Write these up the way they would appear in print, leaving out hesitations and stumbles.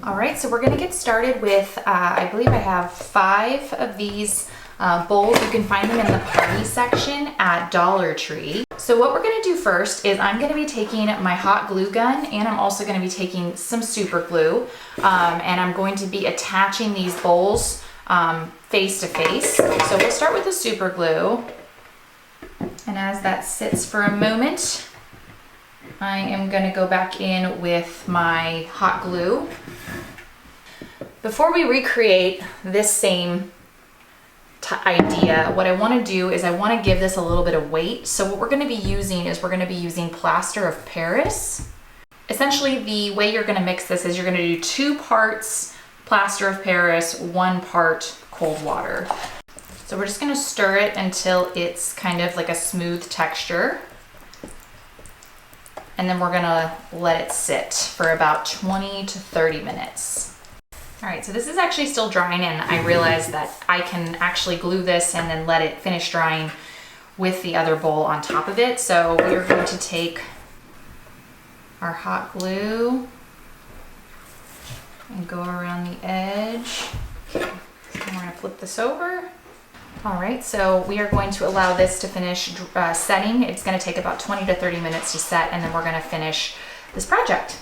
All right, so we're gonna get started with, I believe I have 5 of these bowls. You can find them in the party section at Dollar Tree. So what we're gonna do first is I'm gonna be taking my hot glue gun, and I'm also gonna be taking some super glue, and I'm going to be attaching these bowls face to face. So we'll start with the super glue, and as that sits for a moment, I am gonna go back in with my hot glue. Before we recreate this same idea, what I want to do is I want to give this a little bit of weight. So what we're going to be using is we're going to be using plaster of Paris. Essentially, the way you're going to mix this is you're going to do 2 parts plaster of Paris, 1 part cold water. So we're just going to stir it until it's kind of like a smooth texture. And then we're going to let it sit for about 20 to 30 minutes. All right, so this is actually still drying, and I realized that I can actually glue this and then let it finish drying with the other bowl on top of it. So we're going to take our hot glue and go around the edge. Okay, so we're gonna flip this over. All right, so we are going to allow this to finish setting. It's gonna take about 20 to 30 minutes to set, and then we're gonna finish this project.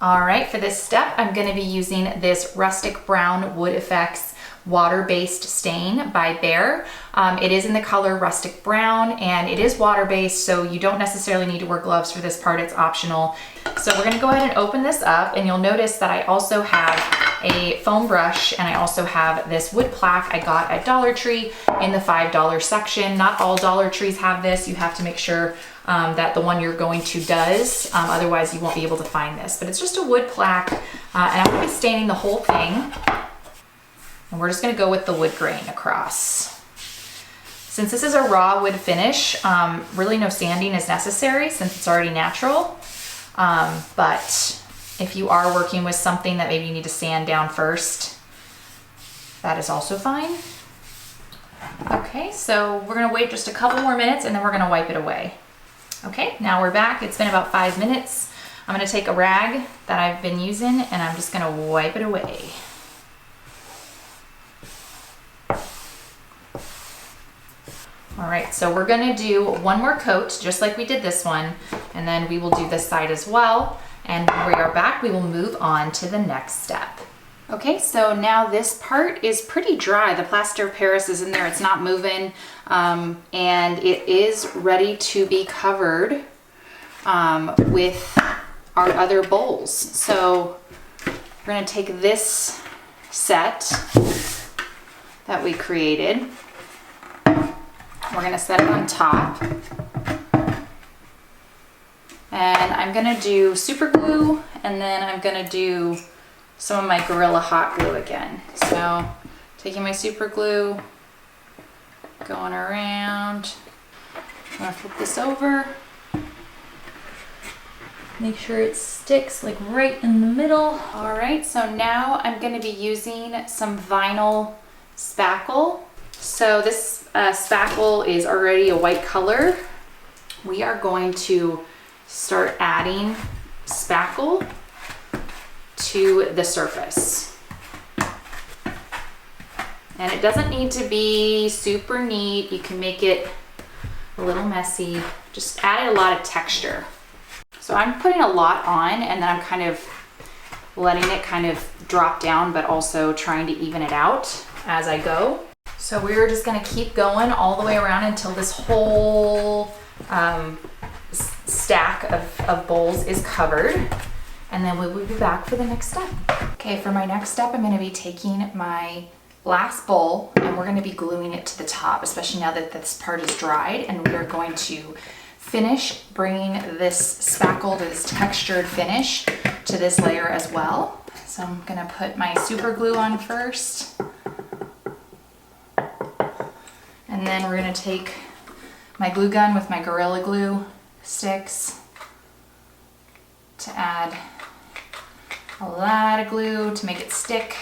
All right, for this step, I'm gonna be using this Rustic Brown Wood Effects water-based stain by Behr. It is in the color Rustic Brown, and it is water-based, so you don't necessarily need to wear gloves for this part, it's optional. So we're gonna go ahead and open this up, and you'll notice that I also have a foam brush, and I also have this wood plaque I got at Dollar Tree in the $5 section. Not all Dollar Trees have this. You have to make sure that the one you're going to does, otherwise you won't be able to find this. But it's just a wood plaque, and I'm gonna be staining the whole thing. And we're just gonna go with the wood grain across. Since this is a raw wood finish, really no sanding is necessary since it's already natural. But if you are working with something that maybe you need to sand down first, that is also fine. Okay, so we're gonna wait just a couple more minutes and then we're gonna wipe it away. Okay, now we're back. It's been about 5 minutes. I'm gonna take a rag that I've been using and I'm just gonna wipe it away. All right, so we're gonna do 1 more coat, just like we did this one, and then we will do this side as well. And when we are back, we will move on to the next step. Okay, so now this part is pretty dry. The plaster of Paris is in there, it's not moving, and it is ready to be covered with our other bowls. So we're gonna take this set that we created. We're gonna set it on top. And I'm gonna do super glue, and then I'm gonna do some of my Gorilla Hot Glue again. So taking my super glue, going around. I'm gonna flip this over. Make sure it sticks like right in the middle. All right, so now I'm gonna be using some vinyl spackle. So this spackle is already a white color. We are going to start adding spackle to the surface. And it doesn't need to be super neat. You can make it a little messy. Just add a lot of texture. So I'm putting a lot on, and then I'm kind of letting it kind of drop down, but also trying to even it out as I go. So we're just gonna keep going all the way around until this whole stack of bowls is covered, and then we will be back for the next step. Okay, for my next step, I'm gonna be taking my last bowl and we're gonna be gluing it to the top, especially now that this part is dried, and we are going to finish bringing this spackle, this textured finish, to this layer as well. So I'm gonna put my super glue on first. And then we're gonna take my glue gun with my Gorilla Glue sticks to add a lot of glue to make it stick.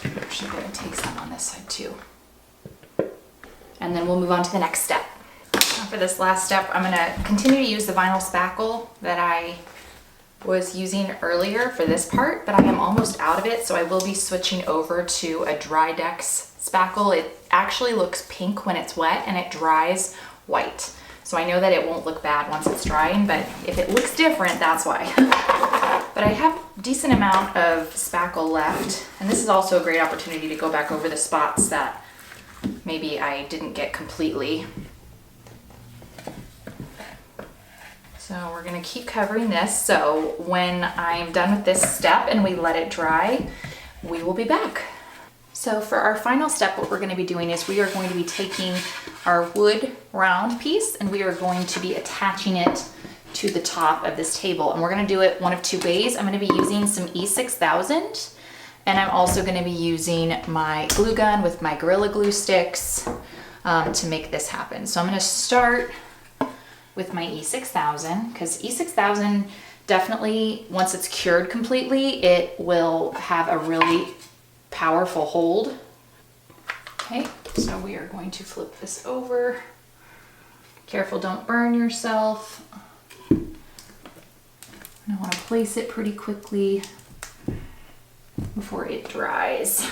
Actually, we're gonna take some on this side too. And then we'll move on to the next step. For this last step, I'm gonna continue to use the vinyl spackle that I was using earlier for this part, but I am almost out of it, so I will be switching over to a dry Dex spackle. It actually looks pink when it's wet and it dries white. So I know that it won't look bad once it's drying, but if it looks different, that's why. But I have a decent amount of spackle left, and this is also a great opportunity to go back over the spots that maybe I didn't get completely. So we're gonna keep covering this, so when I'm done with this step and we let it dry, we will be back. So for our final step, what we're gonna be doing is we are going to be taking our wood round piece and we are going to be attaching it to the top of this table. And we're gonna do it one of two ways. I'm gonna be using some E6000, and I'm also gonna be using my glue gun with my Gorilla Glue sticks to make this happen. So I'm gonna start with my E6000, because E6000 definitely, once it's cured completely, it will have a really powerful hold. Okay, so we are going to flip this over. Careful, don't burn yourself. I want to place it pretty quickly before it dries.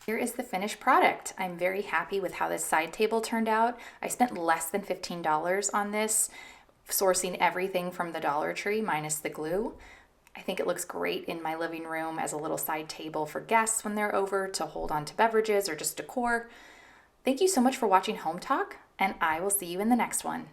Here is the finished product. I'm very happy with how this side table turned out. I spent less than $15 on this, sourcing everything from the Dollar Tree minus the glue. I think it looks great in my living room as a little side table for guests when they're over to hold on to beverages or just decor. Thank you so much for watching Home Talk, and I will see you in the next one.